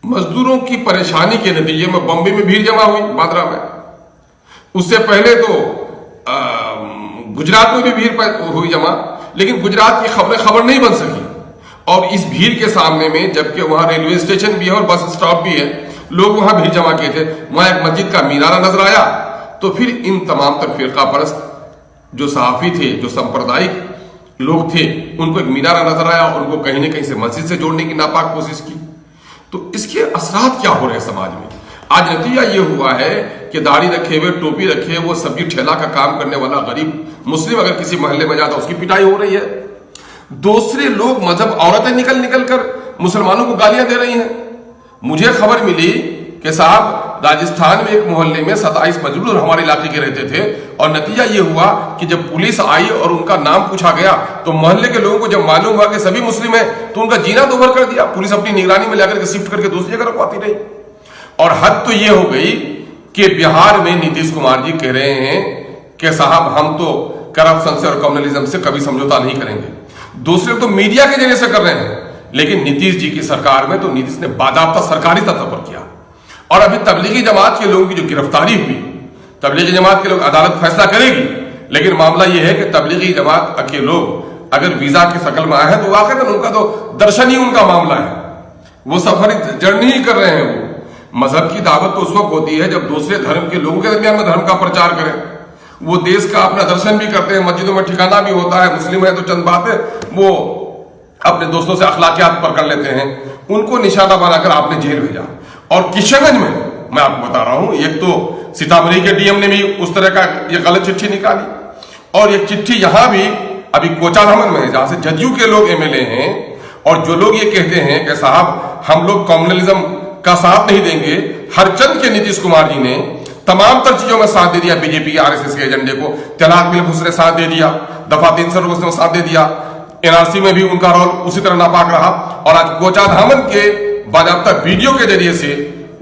मजदूरों की परेशानी के नतीजे में बम्बई में भीड़ जमा हुई, बांद्रा में। उससे पहले तो गुजरात में भी भीड़ हुई जमा, लेकिन गुजरात की खबर नहीं बन सकी। और इस भीड़ के सामने में, जबकि वहां रेलवे स्टेशन भी है और बस स्टॉप भी है, लोग वहां भीड़ जमा किए थे। वहां एक मस्जिद का मीनारा नजर आया, तो फिर इन तमाम तर फिरका परस्त जो सहाफी थे, जो सांप्रदायिक लोग थे, उनको एक मीनारा नजर आया, उनको कहीं ना कहीं से मस्जिद से जोड़ने की नापाक कोशिश की। तो इसके असरात क्या हो रहे हैं समाज में? आज नतीजा ये हुआ है कि दाढ़ी रखे हुए, टोपी रखे, वो सब्जी ठेला का काम करने वाला गरीब मुस्लिम अगर किसी मोहल्ले में जाता, उसकी पिटाई हो रही है। दूसरे लोग मजहब, औरतें निकल कर मुसलमानों को गालियां दे रही हैं। मुझे खबर मिली कि साहब राजस्थान में एक मोहल्ले में 27 मजदूर हमारे इलाके के रहते थे, और नतीजा ये हुआ कि जब पुलिस आई और उनका नाम पूछा गया, तो मोहल्ले के लोगों को जब मालूम हुआ कि सभी मुस्लिम हैं, तो उनका जीना दोभर कर दिया। पुलिस अपनी निगरानी में लेकर के शिफ्ट करके दूसरी जगह रखवाती रही। और हद तो ये हो गई कि बिहार में नीतीश कुमार जी कह रहे हैं कि साहब हम तो करप्शन से और कम्युनलिज्म से कभी समझौता नहीं करेंगे। दूसरे तो मीडिया के जरिए से कर रहे हैं, लेकिन नीतीश जी की सरकार में तो नीतीश ने बाकायदा सरकारी तौर पर किया। और अभी तबलीगी जमात के लोगों की जो गिरफ्तारी हुई, तबलीगी जमात के लोग, अदालत फैसला करेगी, लेकिन मामला यह है कि तबलीगी जमात के लोग अगर वीजा की शक्ल में आए हैं तो वाकई उनका तो दर्शन ही उनका मामला है, वो सफर जर्नी ही कर रहे हैं। वो मजहब की दावत तो उस वक्त होती है जब दूसरे धर्म के लोगों के दरमियान में धर्म का प्रचार करें। वो देश का अपना दर्शन भी करते हैं, मस्जिदों में ठिकाना भी होता है, मुस्लिम है तो चंद बातें वो अपने दोस्तों से अखलाकियात पर कर लेते हैं, उनको निशाना बनाकर आपने जेल भेजा। और किशनगंज में मैं आपको बता रहा हूं, एक तो सीतामढ़ी के डीएम ने भी उस तरह का ये गलत चिट्ठी निकाली, और एक चिट्ठी यहां भी अभी कोचाधामन में है, जहां से जदयू के लोग एमएलए हैं, और जो लोग ये कहते हैं कि साहब हम लोग कम्युनलिज्म का साथ नहीं देंगे। हरचंद के नीतीश कुमार जी ने तमाम तर चीजों में साथ दे दिया, बीजेपी के आरएसएस के एजेंडे को। तलाक बिल उसने साथ दे दिया, दफा 300 ने साथ दे दिया, एनआरसी में भी उनका रोल उसी तरह नापाक रहा। और आज कोचाधामन के बाकायदा वीडियो के जरिए से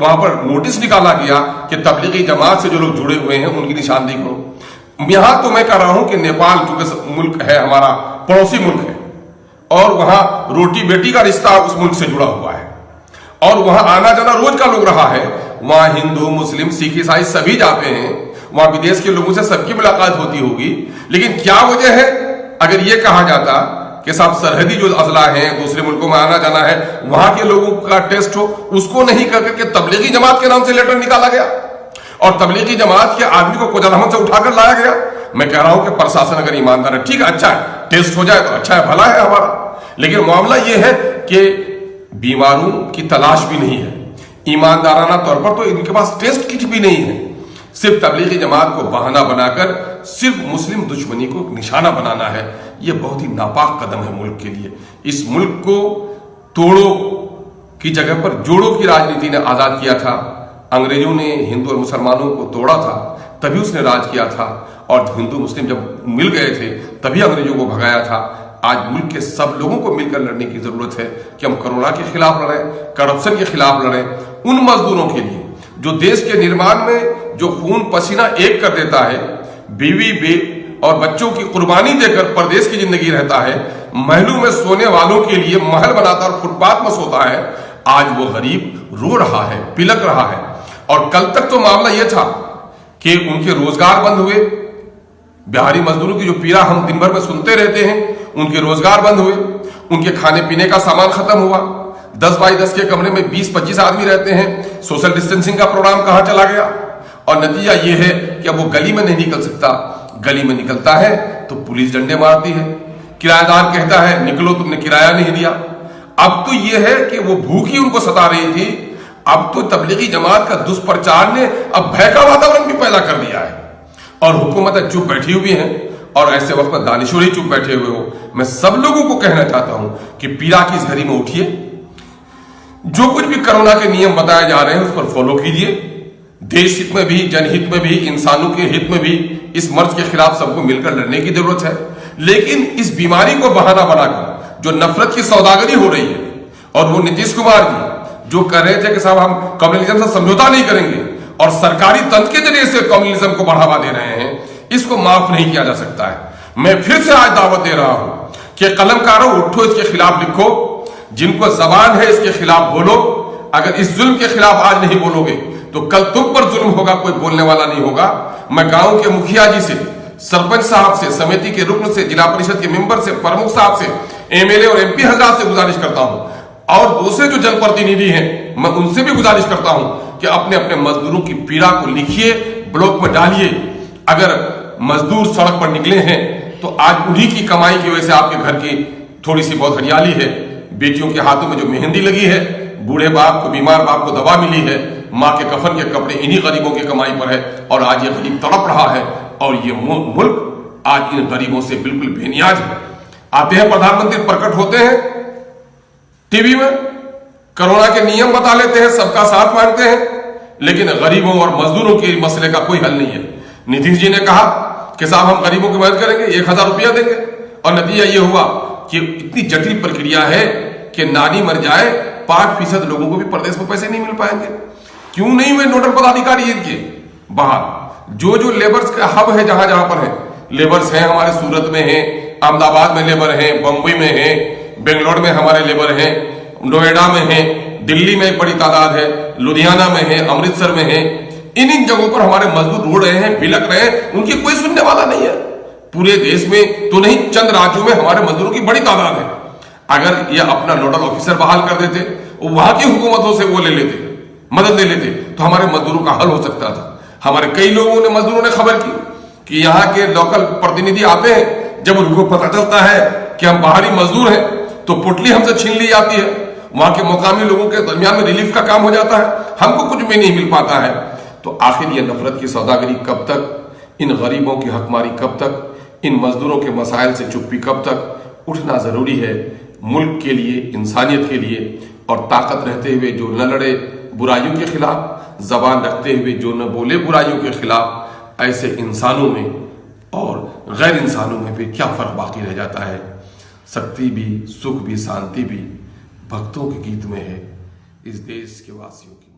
वहां पर नोटिस निकाला गया कि तबलीगी जमात से जो लोग जुड़े हुए हैं उनकी निशानदेही करो। यहां तो मैं कह रहा हूं कि नेपाल चूंकि मुल्क है, हमारा पड़ोसी मुल्क है, और वहां रोटी बेटी का रिश्ता उस मुल्क से जुड़ा हुआ है, और वहां आना जाना रोज का लोग रहा है। वहां हिंदू, मुस्लिम, सिख, ईसाई सभी जाते हैं, वहां विदेश के लोगों से सबकी मुलाकात होती होगी। लेकिन क्या वजह है अगर यह कहा जाता कि साहब सरहदी जो अजला है, दूसरे मुल्कों में आना जाना है, वहां के लोगों का टेस्ट हो, उसको नहीं करके तबलीगी जमात के नाम से लेटर निकाला गया और तबलीगी जमात के आदमी को कोचाधामन से उठाकर लाया गया। मैं कह रहा हूं कि प्रशासन अगर ईमानदार है, ठीक है, अच्छा है, टेस्ट हो जाए तो अच्छा है, भला है हमारा। लेकिन मामला यह है कि बीमारों की तलाश भी नहीं है, ईमानदाराना तौर पर तो इनके पास टेस्ट किट भी नहीं है। सिर्फ तबलीगी जमात को बहाना बनाकर सिर्फ मुस्लिम दुश्मनी को निशाना बनाना है, यह बहुत ही नापाक कदम है मुल्क के लिए। इस मुल्क को तोड़ो की जगह पर जोड़ो की राजनीति ने आजाद किया था। अंग्रेजों ने हिंदू और मुसलमानों को तोड़ा था, तभी उसने राज किया था, और हिंदू मुस्लिम जब मिल गए थे तभी अंग्रेजों को भगाया था। आज मुल्क के सब लोगों को मिलकर लड़ने की जरूरत है कि हम कोरोना के खिलाफ लड़ें, करप्शन के खिलाफ लड़ें, उन मजदूरों के लिए जो देश के निर्माण में जो खून पसीना एक कर देता है, बीवी और बच्चों की कुर्बानी देकर परदेश की जिंदगी रहता है, महलों में सोने वालों के लिए महल बनाता और फुटपाथ में सोता है। आज वो गरीब रो रहा है, पिलक रहा है। और कल तक तो मामला यह था कि उनके रोजगार बंद हुए, बिहारी मजदूरों की जो पीड़ा हम दिन भर में सुनते रहते हैं, उनके रोजगार बंद हुए, उनके खाने पीने का सामान खत्म हुआ। 10 बाई 10 के कमरे में 20-25 आदमी रहते हैं, सोशल डिस्टेंसिंग का प्रोग्राम कहां चला गया? और नतीजा यह है कि अब वो गली में नहीं निकल सकता, गली में निकलता है तो पुलिस डंडे मारती है, किराएदार कहता है निकलो, तुमने किराया नहीं दिया। अब तो यह है कि वो भूख ही उनको सता रही थी, अब तो तबलीगी जमात का दुष्प्रचार ने अब भय का वातावरण भी पैदा कर दिया है, और हुकूमत चुप बैठी हुई है। और ऐसे वक्त में दानिशोर ही चुप बैठे हुए हो। मैं सब लोगों को कहना चाहता हूं कि पीड़ा की इस घड़ी में उठिए, जो कुछ भी कोरोना के नियम बताए जा रहे हैं उस पर फॉलो कीजिए। देश हित में भी, जनहित में भी, इंसानों के हित में भी इस मर्ज के खिलाफ सबको मिलकर लड़ने की जरूरत है। लेकिन इस बीमारी को बहाना बनाकर जो नफरत की सौदागरी हो रही है, और वो नीतीश कुमार जी जो कह रहे थे कि साहब हम कम्युनलिज्म से समझौता नहीं करेंगे, और सरकारी तंत्र के जरिए से कम्युनलिज्म को बढ़ावा दे रहे हैं, इसको माफ नहीं किया जा सकता है। मैं फिर से आज दावत दे रहा हूं कि कलमकारों उठो, इसके खिलाफ लिखो, जिनको जबान है इसके खिलाफ बोलो। अगर इस जुल्म के खिलाफ आज नहीं बोलोगे तो कल तुम पर जुल्म होगा, कोई बोलने वाला नहीं होगा। मैं गांव के मुखिया जी से, सरपंच साहब से, समिति के रुकन से, जिला परिषद के मेंबर से, प्रमुख साहब से, एमएलए और एमपी हजरात से गुजारिश करता हूं और दूसरे जो जनप्रतिनिधि हैं मैं उनसे भी गुजारिश करता हूं कि अपने अपने मजदूरों की पीड़ा को लिखिए, ब्लॉग में डालिए। अगर मजदूर सड़क पर निकले हैं तो आज उन्हीं की कमाई की वजह से आपके घर की थोड़ी सी बहुत हरियाली है, बेटियों के हाथों में जो मेहंदी लगी है, बूढ़े बाप को, बीमार बाप को दवा मिली है, माँ के कफन के कपड़े इन्हीं गरीबों की कमाई पर है और आज ये गरीब तड़प रहा है और ये मुल्क आज इन गरीबों से बिल्कुल बेनियाज है। आते हैं प्रधानमंत्री, प्रकट होते हैं टीवी में, कोरोना के नियम बता लेते हैं, सबका साथ मांगते हैं, लेकिन गरीबों और मजदूरों के मसले का कोई हल नहीं है। नीतीश जी ने कहा कि साहब हम गरीबों की मदद करेंगे, 1000 रुपया देंगे और नतीजा ये हुआ कि इतनी जटिल प्रक्रिया है कि नानी मर जाए 5% लोगों को भी प्रदेश में पैसे नहीं मिल पाएंगे। क्यों नहीं हुए नोडल पदाधिकारी इनके बाहर? जो जो लेबर्स का हब है, जहां जहां पर है लेबर्स हैं, हमारे सूरत में है, अहमदाबाद में लेबर है, बम्बई में है, बेंगलोर में हमारे लेबर हैं, नोएडा में है, दिल्ली में एक बड़ी तादाद है, लुधियाना में है, अमृतसर में है। इन जगहों पर हमारे मजदूर रो रहे हैं, बिलक रहे हैं, उनकी कोई सुनने वाला नहीं है। पूरे देश में तो नहीं, चंद राज्यों में हमारे मजदूरों की बड़ी तादाद है। अगर ये अपना नोडल ऑफिसर बहाल कर देते, वहां की हुकूमतों से वो ले लेते, मदद ले लेते, तो हमारे मजदूरों का हल हो सकता था। हमारे कई लोगों ने, मजदूरों ने खबर की कि यहाँ के लोकल प्रतिनिधि आते हैं, जब उनको पता चलता है कि हम बाहरी मजदूर हैं तो पुटली हमसे छीन ली जाती है। वहां के मुकामी लोगों के दरमियान में रिलीफ का काम हो जाता है, हमको कुछ भी नहीं मिल पाता है। तो आखिर ये नफरत की सौदागरी कब तक, इन गरीबों की हकमारी कब तक, इन मजदूरों के मसाइल से चुप्पी कब तक? उठना जरूरी है मुल्क के लिए, इंसानियत के लिए, और ताकत रहते हुए जो न लड़े बुराइयों के खिलाफ, जबान रखते हुए जो न बोले बुराइयों के खिलाफ, ऐसे इंसानों में और गैर इंसानों में भी क्या फर्क बाकी रह जाता है? शक्ति भी, सुख भी, शांति भी भक्तों के गीत में है, इस देश के वासियों की।